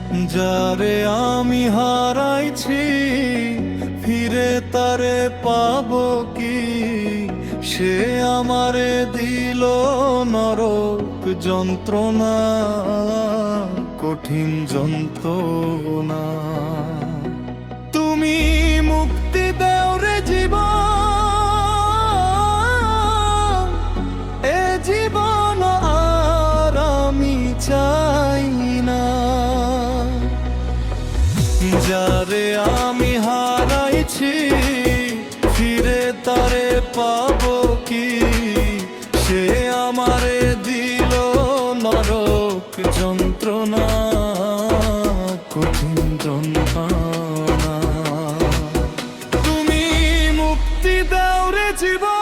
যারে আমি হারাইছি ফিরে তারে পাবো কি? সে আমারে দিল নরক যন্ত্রণা, কঠিন যন্ত্রণা। তুমি মুক্তি দাও রে জীবন, এ জীবন আর আমি চাই না। যারে আমি হারাইছি ফিরে তারে পাবো কি? সে আমারে দিল নরক যন্ত্রণা, কঠিন যন্ত্রণা। তুমি মুক্তি দাও রে জীবন,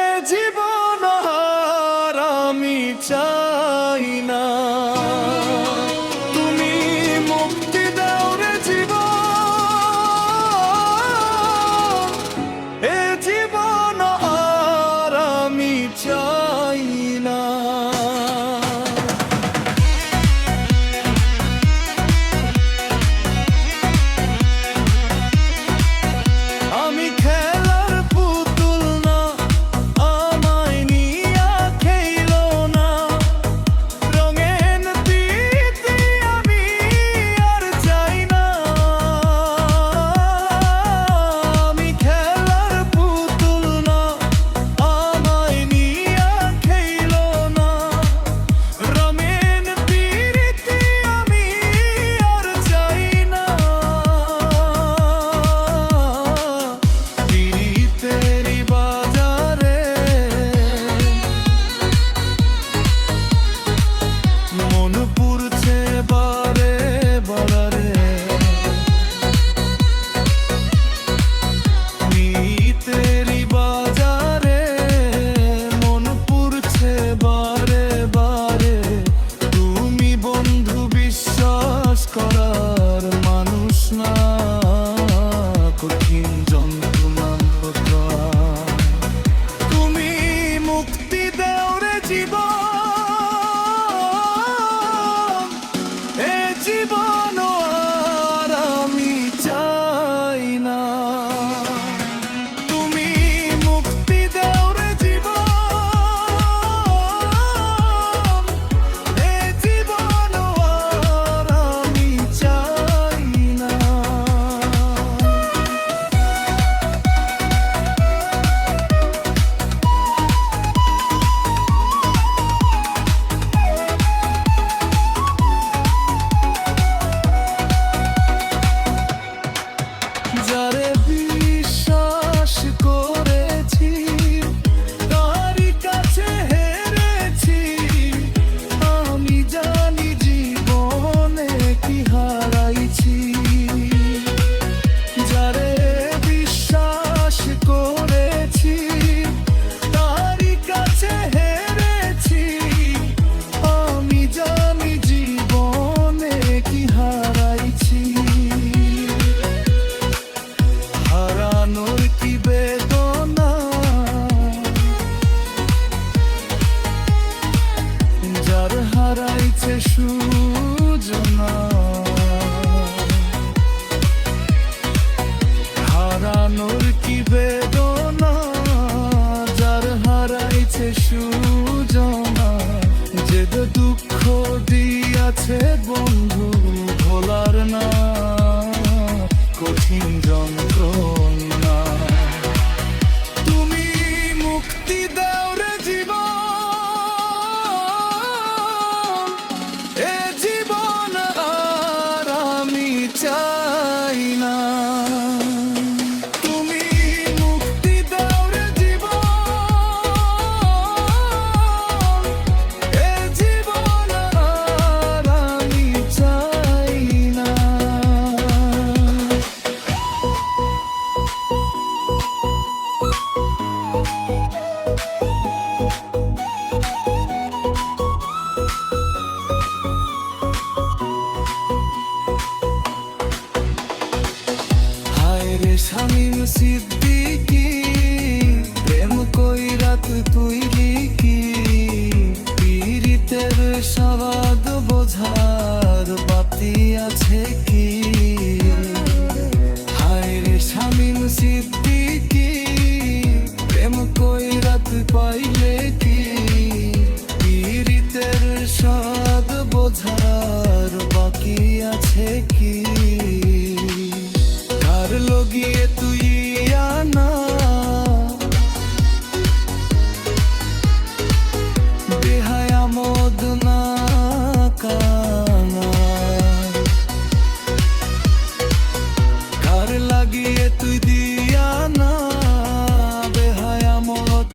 এ জীবন আর আমি চাই না। তুমি মুক্তি দাও রে জীবন, এ জীবন আর আমি চাই না। আমি খেলার পুতুল না, আমায় নিয়া খেইলো না। রঙেন দিতে আমি আর চাই না। আমি খেলার পুতুল না, আমায় নিয়া খেইলো না। রঙেন দিতে আমি আর চাই না। তেরি বাজারে মন পুরছে বারে বারে। তেরি বাজারে মন পুরছে বারে বারে। তুমি বন্ধু বিশ্বাস করার মানুষ না, কঠিন যন্ত্রণা। তুমি মুক্তি দাও রে জীবন, এ জীবন আর আমি চাই না। তুমি মুক্তি দাও রে জীবন, এ জীবন আর আমি চাই না। যারে বিশ্বাস করেছি তারই কাছে হেরেছি। আমি জানি জীবনে কি হারাইছি। যারে বিশ্বাস করেছি তারই কাছে হেরেছি। আমি জানি জীবনে কি হারাইছি। হারানোর কি বেদনা, যার হারাইছে সুজনা। হারানোর কি বেদনা, যার হারাইছে সুজনা। যে দুঃখ দিয়াছে বন্ধু ভোলার না, কঠিন যন্ত্রণা। তুমি মুক্তি দাও রে জীবন, এ জীবন আর আমি চাই না। তুমি মুক্তি দাও রে জীবন, এ জীবন আর আমি চাই না। হায় রে শামীম সিদ্দিকী, প্রেম কইরাত তুই লিখি। পীড়িতের স্বাদ বোঝার বাতি আছে কি? হায় রে শামীম সিদ্দিকী, প্রেম কইরাত পাইলে